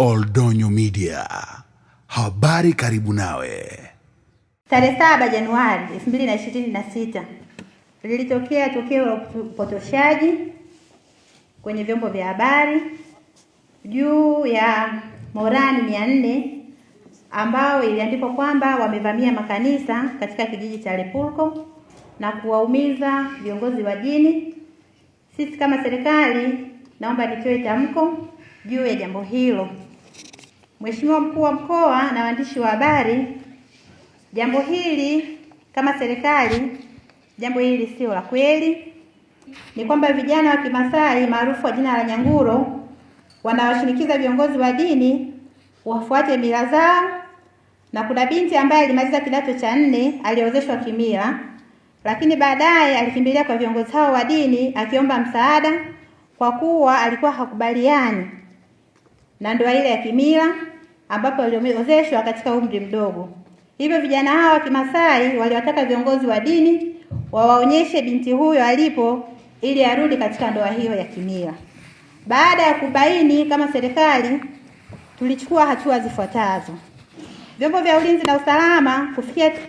Oldonyo Media, habari karibu nawe. Tarehe 7 Januari 2026 lilitokea tukio la upotoshaji kwenye vyombo vya habari juu ya Morani 400 ambao iliandikwa kwamba wamevamia makanisa katika kijiji cha Lepulko na kuwaumiza viongozi wa dini. Sisi kama serikali naomba nitoe tamko juu ya jambo hilo. Mheshimiwa Mkuu wa Mkoa na waandishi wa habari, jambo hili kama serikali, jambo hili sio la kweli. Ni kwamba vijana wa Kimasai maarufu kwa jina la Nyanguro wanawashinikiza viongozi wa dini wafuate mila zao, na kuna binti ambaye alimaliza kidato cha 4 aliozeshwa kimila, lakini baadaye alikimbilia kwa viongozi hao wa dini akiomba msaada kwa kuwa alikuwa hakubaliani na ndoa ile ya kimila ambapo aliozeshwa katika umri mdogo. Hivyo vijana hao wa Kimasai waliwataka viongozi wa dini wawaonyeshe binti huyo alipo ili arudi katika ndoa hiyo ya kimila. Baada ya kubaini, kama serikali tulichukua hatua zifuatazo. Vyombo vya ulinzi na usalama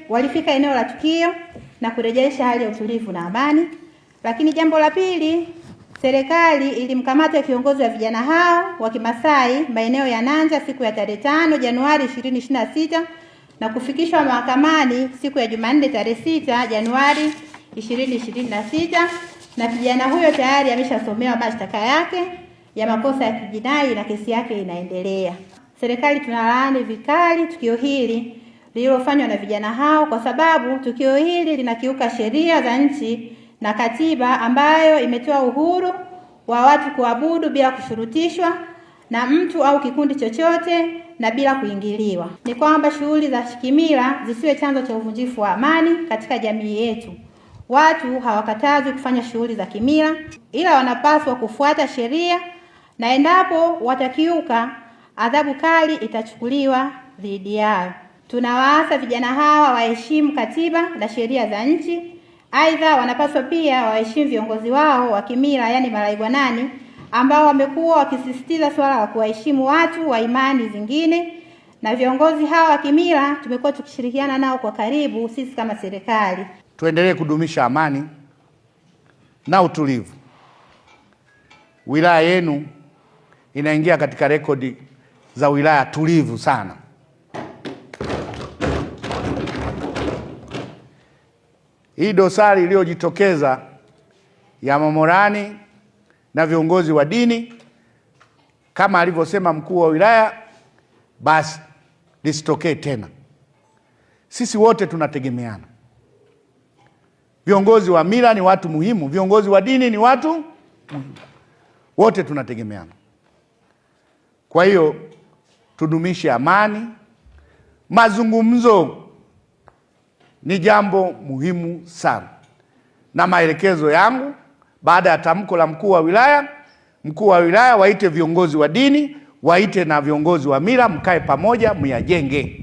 walifika eneo la tukio na kurejesha hali ya utulivu na amani. Lakini jambo la pili, serikali ilimkamata kiongozi wa vijana hao wa Kimasai maeneo ya Nanja siku ya tarehe 5 Januari 2026 na kufikishwa mahakamani siku ya Jumanne tarehe 6 Januari 2026, na kijana huyo tayari ameshasomewa mashtaka yake ya makosa ya kijinai na kesi yake inaendelea. Serikali tunalaani vikali tukio hili lililofanywa na vijana hao, kwa sababu tukio hili linakiuka sheria za nchi na katiba ambayo imetoa uhuru wa watu kuabudu bila kushurutishwa na mtu au kikundi chochote na bila kuingiliwa. Ni kwamba shughuli za kimila zisiwe chanzo cha uvunjifu wa amani katika jamii yetu. Watu hawakatazwi kufanya shughuli za kimila, ila wanapaswa kufuata sheria, na endapo watakiuka, adhabu kali itachukuliwa dhidi yao. Tunawaasa vijana hawa waheshimu katiba na sheria za nchi. Aidha, wanapaswa pia waheshimu viongozi wao wa kimila, yani Malaigwanani, ambao wamekuwa wakisisitiza swala la kuwaheshimu watu wa imani zingine, na viongozi hawa wa kimila tumekuwa tukishirikiana nao kwa karibu sisi kama serikali. Tuendelee kudumisha amani na utulivu. Wilaya yenu inaingia katika rekodi za wilaya tulivu sana. Hii dosari iliyojitokeza ya Morani na viongozi wa dini, kama alivyosema mkuu wa wilaya, basi lisitokee tena. Sisi wote tunategemeana. Viongozi wa mila ni watu muhimu, viongozi wa dini ni watu muhimu. Wote tunategemeana. Kwa hiyo tudumishe amani. Mazungumzo ni jambo muhimu sana, na maelekezo yangu baada ya tamko la mkuu wa wilaya waite viongozi wa dini, waite na viongozi wa mila, mkae pamoja, myajenge.